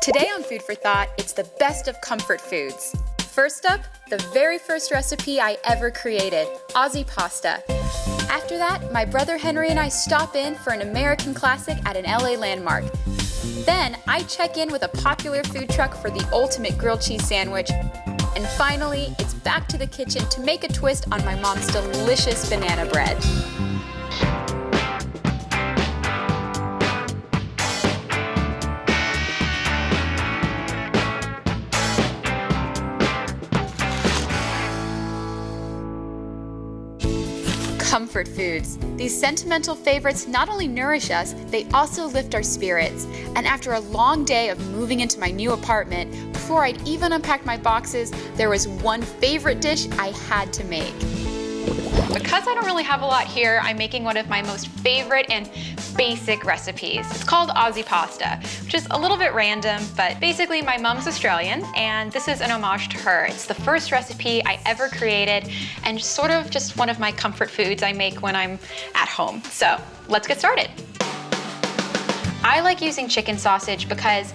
Today on Food for Thought, it's the best of comfort foods. First up, the very first recipe I ever created, Ozzie Pasta. After that, my brother Henry and I stop in for an American classic at an LA landmark. Then, I check in with a popular food truck for the ultimate grilled cheese sandwich. And finally, it's back to the kitchen to make a twist on my mom's delicious banana bread. Comfort foods. These sentimental favorites not only nourish us, they also lift our spirits. And after a long day of moving into my new apartment, before I'd even unpacked my boxes, there was one favorite dish I had to make. Because I don't really have a lot here, I'm making one of my most favorite and basic recipes. It's called Ozzie Pasta, which is a little bit random, but basically my mom's Australian, and this is an homage to her. It's the first recipe I ever created, and sort of just one of my comfort foods I make when I'm at home. So let's get started. I like using chicken sausage because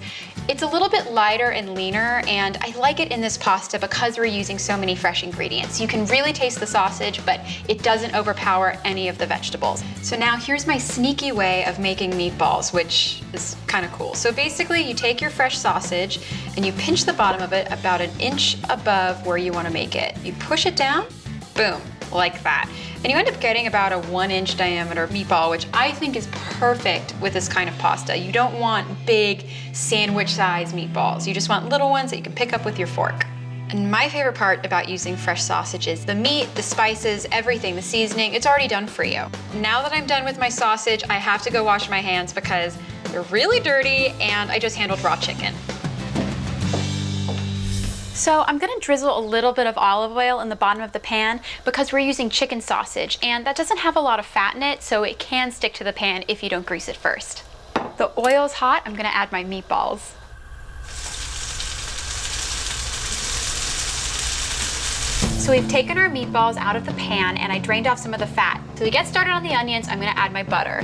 it's a little bit lighter and leaner, and I like it in this pasta because we're using so many fresh ingredients. You can really taste the sausage, but it doesn't overpower any of the vegetables. So now here's my sneaky way of making meatballs, which is kind of cool. So basically you take your fresh sausage and you pinch the bottom of it about 1 inch above where you want to make it. You push it down, boom, like that. And you end up getting about a 1-inch diameter meatball, which I think is perfect with this kind of pasta. You don't want big sandwich-sized meatballs. You just want little ones that you can pick up with your fork. And my favorite part about using fresh sausage is the meat, the spices, everything, the seasoning, it's already done for you. Now that I'm done with my sausage, I have to go wash my hands because they're really dirty and I just handled raw chicken. So I'm gonna drizzle a little bit of olive oil in the bottom of the pan because we're using chicken sausage, and that doesn't have a lot of fat in it, so it can stick to the pan if you don't grease it first. The oil's hot, I'm gonna add my meatballs. So we've taken our meatballs out of the pan and I drained off some of the fat. So to get started on the onions, I'm gonna add my butter.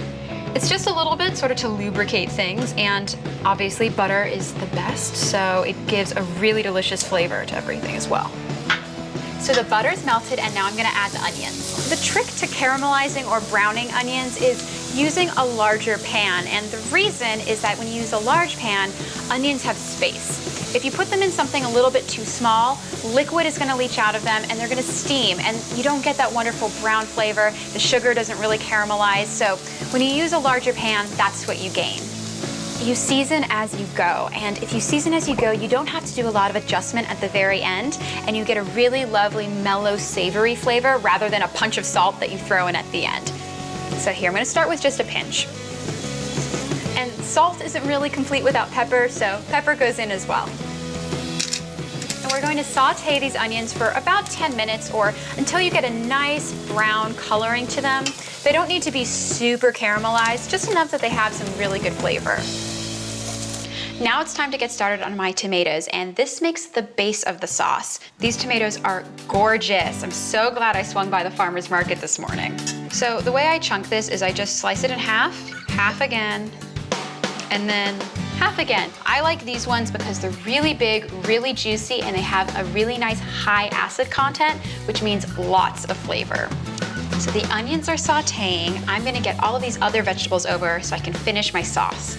It's just a little bit sort of to lubricate things, and obviously butter is the best, so it gives a really delicious flavor to everything as well. So the butter's melted and now I'm gonna add the onions. The trick to caramelizing or browning onions is using a larger pan, and the reason is that when you use a large pan, onions have space. If you put them in something a little bit too small, liquid is gonna leach out of them and they're gonna steam, and you don't get that wonderful brown flavor. The sugar doesn't really caramelize, so when you use a larger pan, that's what you gain. You season as you go, and if you season as you go, you don't have to do a lot of adjustment at the very end, and you get a really lovely, mellow, savory flavor rather than a punch of salt that you throw in at the end. So here, I'm gonna start with just a pinch. And salt isn't really complete without pepper, so pepper goes in as well. And we're going to saute these onions for about 10 minutes or until you get a nice brown coloring to them. They don't need to be super caramelized, just enough that they have some really good flavor. Now it's time to get started on my tomatoes, and this makes the base of the sauce. These tomatoes are gorgeous. I'm so glad I swung by the farmer's market this morning. So the way I chunk this is I just slice it in half, half again, and then half again. I like these ones because they're really big, really juicy, and they have a really nice high acid content, which means lots of flavor. So the onions are sauteing. I'm gonna get all of these other vegetables over so I can finish my sauce.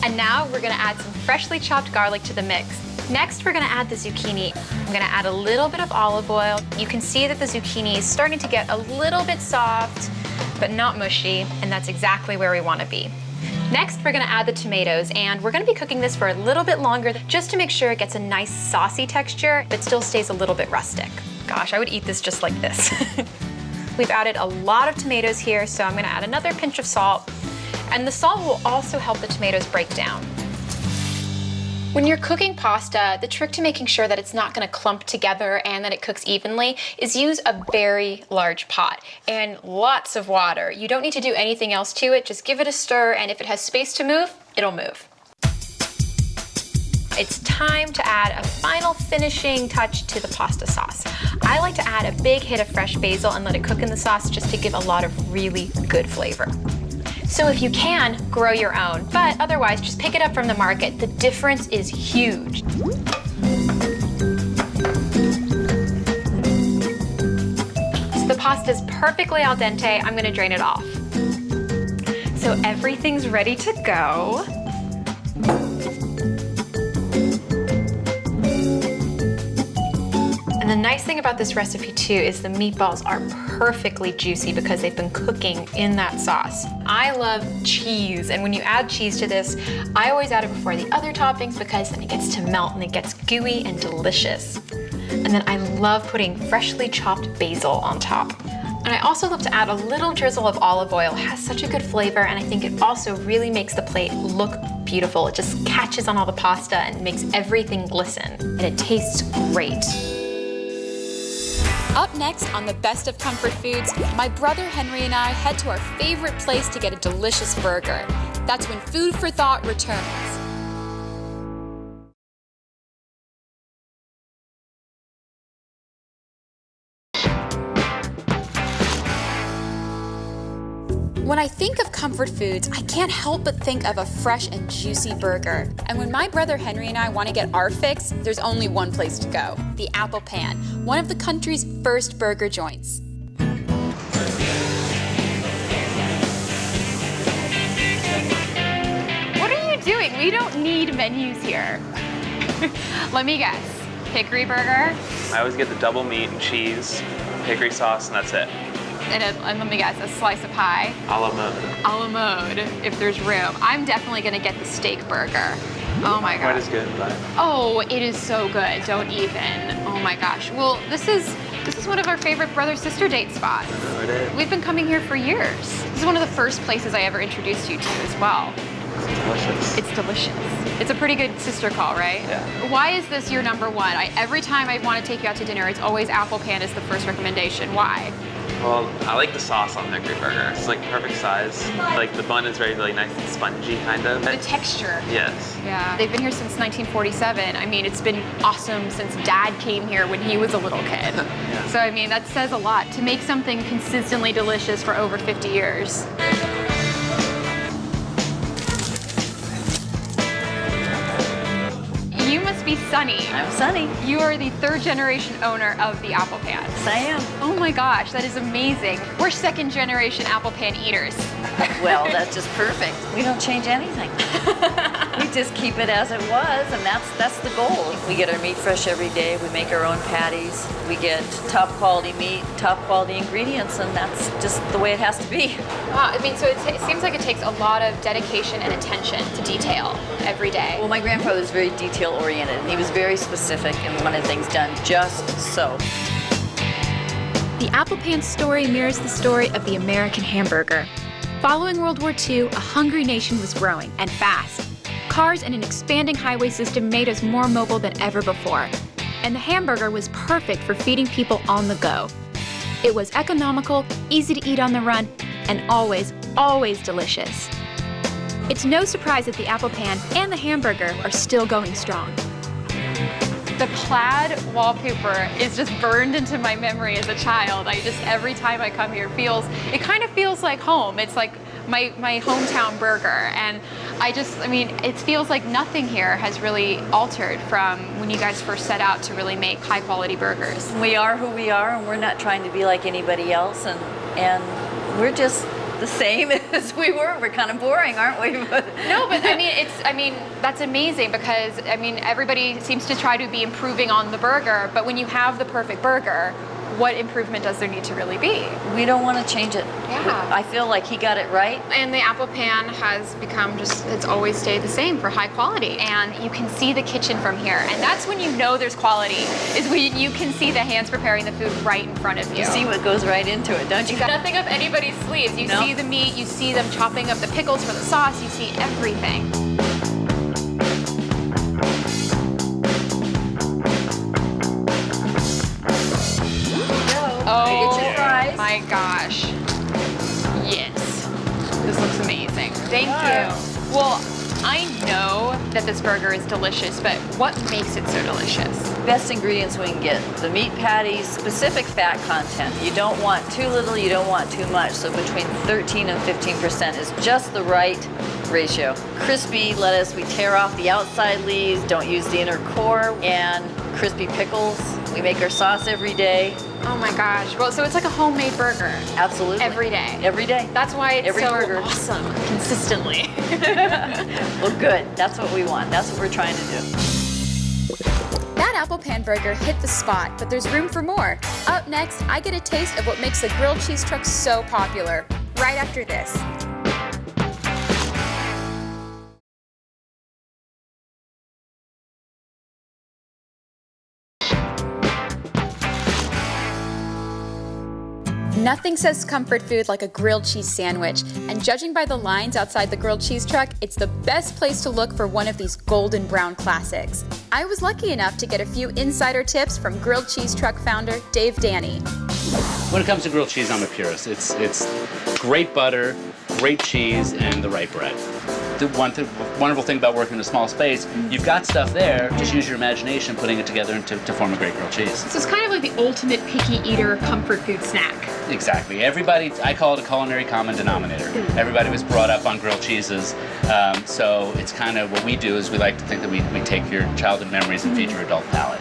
And now we're gonna add some freshly chopped garlic to the mix. Next, we're gonna add the zucchini. I'm gonna add a little bit of olive oil. You can see that the zucchini is starting to get a little bit soft, but not mushy, and that's exactly where we wanna be. Next, we're gonna add the tomatoes, and we're gonna be cooking this for a little bit longer just to make sure it gets a nice saucy texture, but still stays a little bit rustic. Gosh, I would eat this just like this. We've added a lot of tomatoes here, so I'm gonna add another pinch of salt, and the salt will also help the tomatoes break down. When you're cooking pasta, the trick to making sure that it's not gonna clump together and that it cooks evenly is use a very large pot and lots of water. You don't need to do anything else to it, just give it a stir, and if it has space to move, it'll move. It's time to add a final finishing touch to the pasta sauce. I like to add a big hit of fresh basil and let it cook in the sauce just to give a lot of really good flavor. So if you can, grow your own, but otherwise just pick it up from the market. The difference is huge. So the pasta's perfectly al dente. I'm gonna drain it off. So everything's ready to go. And the nice thing about this recipe too is the meatballs are perfectly juicy because they've been cooking in that sauce. I love cheese, and when you add cheese to this, I always add it before the other toppings because then it gets to melt and it gets gooey and delicious. And then I love putting freshly chopped basil on top. And I also love to add a little drizzle of olive oil. It has such a good flavor, and I think it also really makes the plate look beautiful. It just catches on all the pasta and makes everything glisten. And it tastes great. Up next on the Best of Comfort Foods, my brother Henry and I head to our favorite place to get a delicious burger. That's when Food for Thought returns. When I think of comfort foods, I can't help but think of a fresh and juicy burger. And when my brother Henry and I want to get our fix, there's only one place to go, the Apple Pan, one of the country's first burger joints. What are you doing? We don't need menus here. Let me guess. Hickory burger? I always get the double meat and cheese, hickory sauce, and that's it. And let me guess, a slice of pie? A la mode. A la mode, if there's room. I'm definitely gonna get the steak burger. Oh my Quite gosh. as good, but Oh, it is so good. Don't even. Oh my gosh. Well, this is one of our favorite brother-sister date spots. it is. We've been coming here for years. This is one of the first places I ever introduced you to as well. It's delicious. It's delicious. It's a pretty good sister call, right? Yeah. Why is this your number one? Every time I want to take you out to dinner, it's always Apple Pan is the first recommendation. Why? Well, I like the sauce on the hickory burger. It's like perfect size. Like the bun is really nice and spongy, kind of. The texture. Yes. Yeah. They've been here since 1947. I mean, it's been awesome since Dad came here when he was a little kid. Yeah. So, I mean, that says a lot. To make something consistently delicious for over 50 years. You must be Sunny. I'm Sunny. You are the third generation owner of the Apple Pan. Yes, I am. Oh my gosh, that is amazing. We're second generation Apple Pan eaters. Well, that's just perfect. We don't change anything. We just keep it as it was, and that's the goal. We get our meat fresh every day. We make our own patties. We get top quality meat, top quality ingredients, and that's just the way it has to be. Wow, I mean, so it seems like it takes a lot of dedication and attention to detail every day. Well, my grandfather was very detail oriented, and he was very specific and wanted things done just so. The Apple Pan story mirrors the story of the American hamburger. Following World War II, a hungry nation was growing, and fast. Cars and an expanding highway system made us more mobile than ever before. And the hamburger was perfect for feeding people on the go. It was economical, easy to eat on the run, and always, always delicious. It's no surprise that the Apple Pan and the hamburger are still going strong. The plaid wallpaper is just burned into my memory as a child. Every time I come here, it kind of feels like home. It's like my hometown burger. And it feels like nothing here has really altered from when you guys first set out to really make high quality burgers. We are who we are, and we're not trying to be like anybody else, and we're just the same as we were. We're kind of boring, aren't we? No, but that's amazing because everybody seems to try to be improving on the burger, but when you have the perfect burger, what improvement does there need to really be? We don't want to change it. Yeah. I feel like he got it right. And the Apple Pan has become it's always stayed the same for high quality. And you can see the kitchen from here. And that's when you know there's quality, is when you can see the hands preparing the food right in front of you. You see what goes right into it, don't you? Nothing up anybody's sleeves. You see the meat, you see them chopping up the pickles for the sauce, you see everything. Oh Get your fries. my gosh. Yes. This looks amazing. Thank you. Well, I know that this burger is delicious, but what makes it so delicious? Best ingredients we can get. The meat patties, specific fat content. You don't want too little, you don't want too much. So between 13 and 15% is just the right ratio. Crispy lettuce, we tear off the outside leaves, don't use the inner core, and crispy pickles. We make our sauce every day. Oh my gosh. Well, so it's like a homemade burger. Absolutely. Every day. Every day. That's why it's Every so burger. awesome consistently. Well, good. That's what we want. That's what we're trying to do. That apple pan burger hit the spot, but there's room for more. Up next, I get a taste of what makes the grilled cheese truck so popular. Right after this. Nothing says comfort food like a grilled cheese sandwich, and judging by the lines outside the grilled cheese truck, it's the best place to look for one of these golden brown classics. I was lucky enough to get a few insider tips from grilled cheese truck founder Dave Danny. When it comes to grilled cheese, I'm a purist. It's great butter, great cheese, and the right bread. The wonderful thing about working in a small space, you've got stuff there, just use your imagination putting it together to form a great grilled cheese. So it's kind of like the ultimate picky eater comfort food snack. Exactly. Everybody, I call it a culinary common denominator. Everybody was brought up on grilled cheeses, so it's kind of what we do is we like to think that we take your childhood memories and feed your adult palate.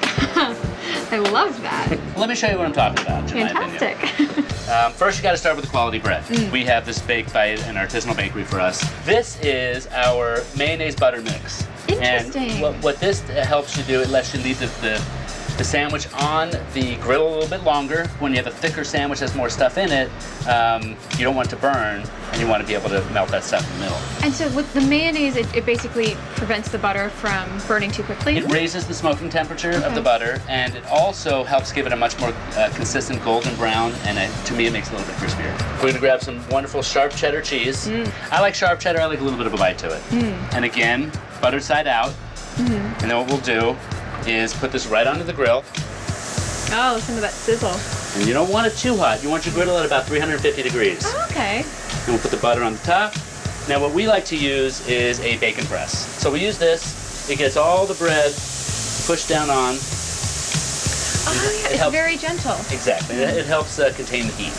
I love that. Let me show you what I'm talking about, in my opinion. Fantastic. First, you got to start with the quality bread. We have this baked by an artisanal bakery for us. This is our mayonnaise butter mix. Interesting. And what this helps you do, it lets you leave the sandwich on the grill a little bit longer. When you have a thicker sandwich that has more stuff in it, you don't want it to burn, and you want to be able to melt that stuff in the middle. And so with the mayonnaise, it basically prevents the butter from burning too quickly? It raises the smoking temperature of the butter, and it also helps give it a much more consistent golden brown, and to me it makes it a little bit crispier. We're going to grab some wonderful sharp cheddar cheese. I like sharp cheddar, I like a little bit of a bite to it. And again, buttered side out. And then what we'll do is put this right onto the grill. Oh, listen to that sizzle. And you don't want it too hot. You want your griddle at about 350 degrees. Oh, okay. And we'll put the butter on the top. Now what we like to use is a bacon press. So we use this, it gets all the bread pushed down on. Oh yeah, it's very gentle. Exactly, it helps contain the heat.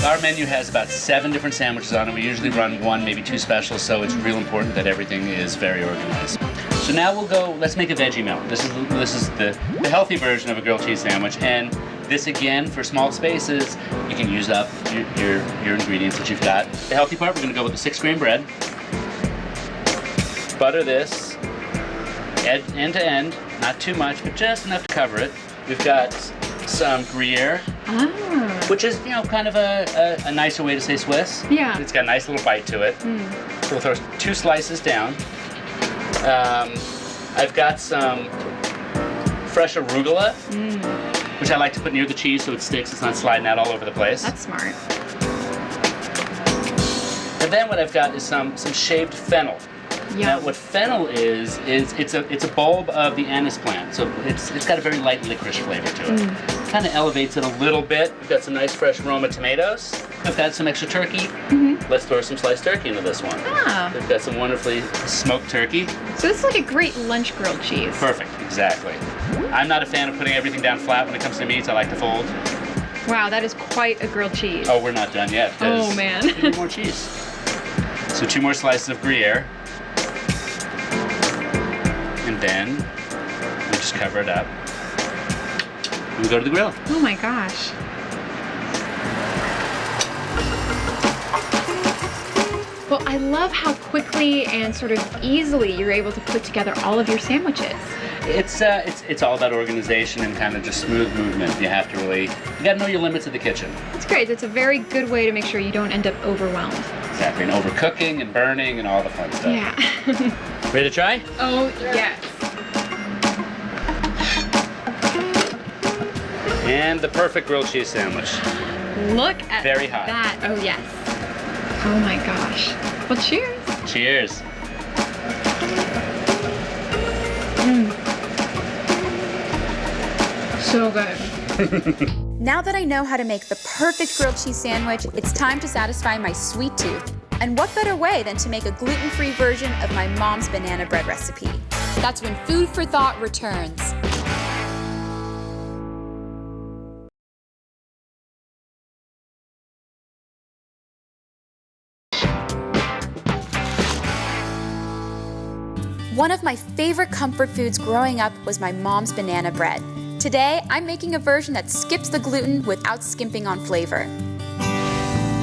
Our menu has about 7 different sandwiches on it. We usually run 1, maybe 2 specials, so it's real important that everything is very organized. So now we'll go, let's make a veggie melt. This is the healthy version of a grilled cheese sandwich, and this again, for small spaces, you can use up your ingredients that you've got. The healthy part, we're gonna go with the 6-grain bread. Butter this, end to end, not too much, but just enough to cover it. We've got some Gruyere, which is, kind of a nicer way to say Swiss. Yeah. It's got a nice little bite to it. So we'll throw 2 slices down. I've got some fresh arugula, which I like to put near the cheese so it sticks. It's not sliding out all over the place. That's smart. And then what I've got is some shaved fennel. Yum. Now, what fennel is it's a bulb of the anise plant, so it's got a very light licorice flavor to it. Kind of elevates it a little bit. We've got some nice fresh Roma tomatoes. I've got some extra turkey. Let's throw some sliced turkey into this one. Ah. We've got some wonderfully smoked turkey. So this is like a great lunch grilled cheese. Perfect, exactly. I'm not a fan of putting everything down flat when it comes to meats. I like to fold. Wow, that is quite a grilled cheese. Oh, we're not done yet. Oh, man. We need more cheese. So 2 more slices of Gruyere. And then we just cover it up. And we go to the grill. Oh my gosh. Well, I love how quickly and sort of easily you're able to put together all of your sandwiches. It's all about organization and kind of just smooth movement. You have to you gotta know your limits of the kitchen. It's great. It's a very good way to make sure you don't end up overwhelmed. Exactly, and overcooking and burning and all the fun stuff. Yeah. Ready to try? Oh, yes. And the perfect grilled cheese sandwich. Look at Very hot. that. Oh, yes. Oh my gosh. Well, cheers. Cheers. So good. Now that I know how to make the perfect grilled cheese sandwich, it's time to satisfy my sweet tooth. And what better way than to make a gluten-free version of my mom's banana bread recipe? That's when food for thought returns. One of my favorite comfort foods growing up was my mom's banana bread. Today, I'm making a version that skips the gluten without skimping on flavor.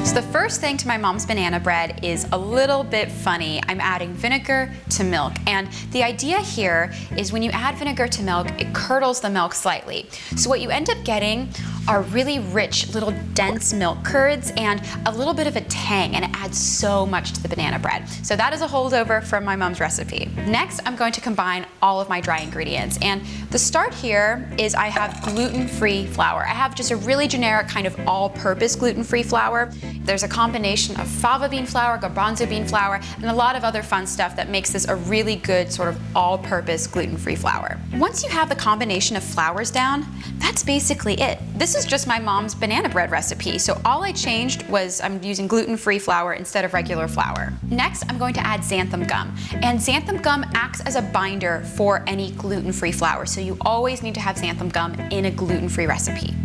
So the first thing to my mom's banana bread is a little bit funny. I'm adding vinegar to milk. And the idea here is when you add vinegar to milk, it curdles the milk slightly. So what you end up getting are really rich, little dense milk curds and a little bit of a tang, and it adds so much to the banana bread. So that is a holdover from my mom's recipe. Next, I'm going to combine all of my dry ingredients. And the start here is I have gluten-free flour. I have just a really generic kind of all-purpose gluten-free flour. There's a combination of fava bean flour, garbanzo bean flour, and a lot of other fun stuff that makes this a really good sort of all-purpose gluten-free flour. Once you have the combination of flours down, that's basically it. This is just my mom's banana bread recipe, so all I changed was I'm using gluten-free flour instead of regular flour. Next, I'm going to add xanthan gum, and xanthan gum acts as a binder for any gluten-free flour, so you always need to have xanthan gum in a gluten-free recipe.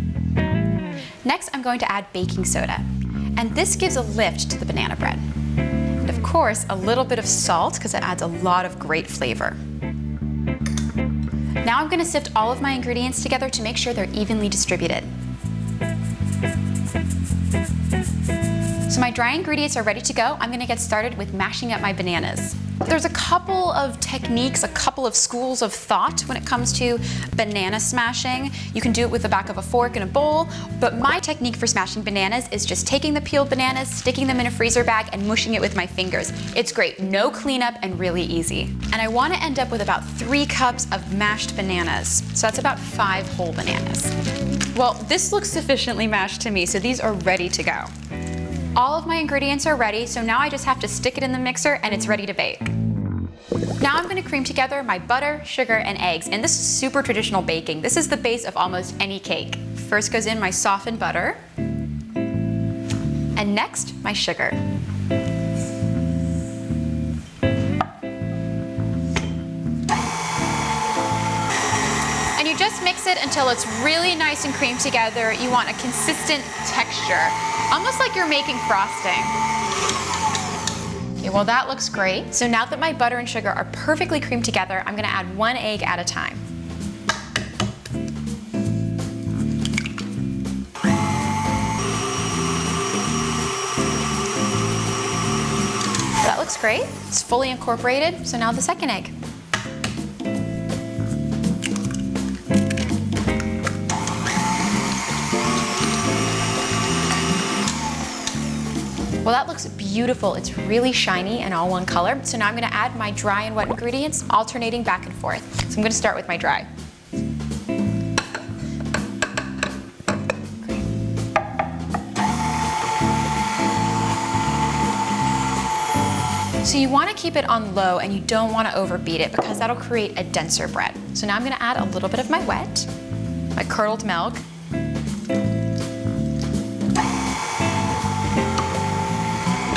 Next, I'm going to add baking soda, and this gives a lift to the banana bread. And of course, a little bit of salt, because it adds a lot of great flavor. Now I'm going to sift all of my ingredients together to make sure they're evenly distributed. So my dry ingredients are ready to go. I'm going to get started with mashing up my bananas. There's a couple of techniques, a couple of schools of thought when it comes to banana smashing. You can do it with the back of a fork in a bowl, but my technique for smashing bananas is just taking the peeled bananas, sticking them in a freezer bag, and mushing it with my fingers. It's great, no cleanup, and really easy. And I want to end up with about 3 cups of mashed bananas. So that's about 5 whole bananas. Well, this looks sufficiently mashed to me, so these are ready to go. All of my ingredients are ready, so now I just have to stick it in the mixer and it's ready to bake. Now I'm going to cream together my butter, sugar, and eggs, and this is super traditional baking. This is the base of almost any cake. First goes in my softened butter, and next my sugar. And you just mix it until it's really nice and creamed together. You want a consistent texture, almost like you're making frosting. Okay, well that looks great. So now that my butter and sugar are perfectly creamed together, I'm gonna add 1 egg at a time. That looks great. It's fully incorporated. So now the second egg. Well, that looks beautiful. It's really shiny and all one color. So now I'm gonna add my dry and wet ingredients, alternating back and forth. So I'm gonna start with my dry. So you wanna keep it on low and you don't wanna overbeat it because that'll create a denser bread. So now I'm gonna add a little bit of my wet, my curdled milk,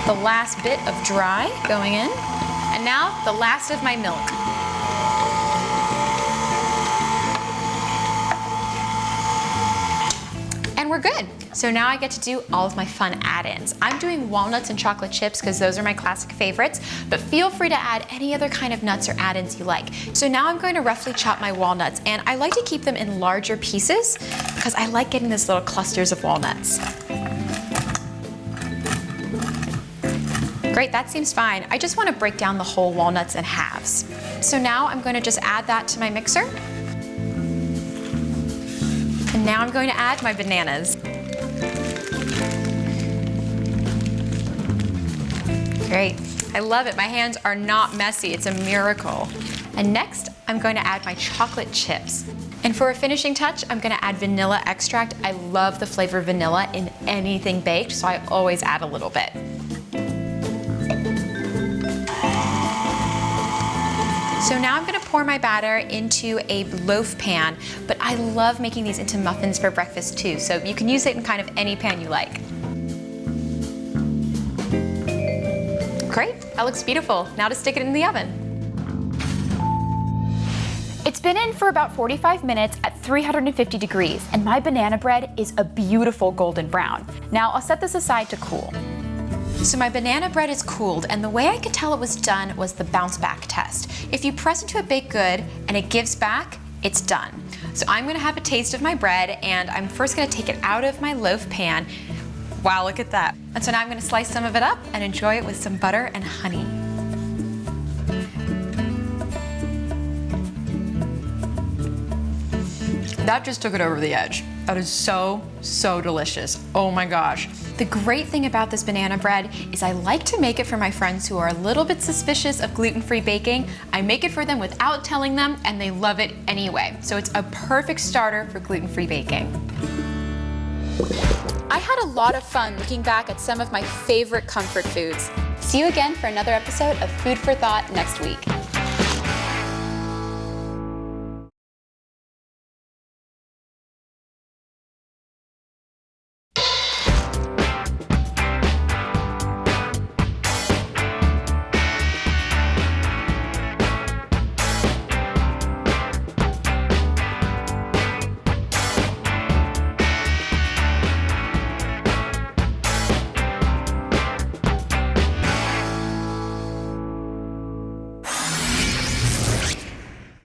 the last bit of dry going in, and now the last of my milk. And we're good. So now I get to do all of my fun add-ins. I'm doing walnuts and chocolate chips because those are my classic favorites, but feel free to add any other kind of nuts or add-ins you like. So now I'm going to roughly chop my walnuts, and I like to keep them in larger pieces because I like getting these little clusters of walnuts. Great, that seems fine. I just want to break down the whole walnuts in halves. So now I'm going to just add that to my mixer. And now I'm going to add my bananas. Great, I love it. My hands are not messy, it's a miracle. And next, I'm going to add my chocolate chips. And for a finishing touch, I'm gonna add vanilla extract. I love the flavor of vanilla in anything baked, so I always add a little bit. So now I'm gonna pour my batter into a loaf pan, but I love making these into muffins for breakfast too, so you can use it in kind of any pan you like. Great, that looks beautiful. Now to stick it in the oven. It's been in for about 45 minutes at 350 degrees, and my banana bread is a beautiful golden brown. Now I'll set this aside to cool. So my banana bread is cooled, and the way I could tell it was done was the bounce back test. If you press into a baked good and it gives back, it's done. So I'm gonna have a taste of my bread, and I'm first gonna take it out of my loaf pan. Wow, look at that. And so now I'm gonna slice some of it up and enjoy it with some butter and honey. That just took it over the edge. That is so, so delicious. Oh my gosh. The great thing about this banana bread is I like to make it for my friends who are a little bit suspicious of gluten-free baking. I make it for them without telling them, and they love it anyway. So it's a perfect starter for gluten-free baking. I had a lot of fun looking back at some of my favorite comfort foods. See you again for another episode of Food for Thought next week.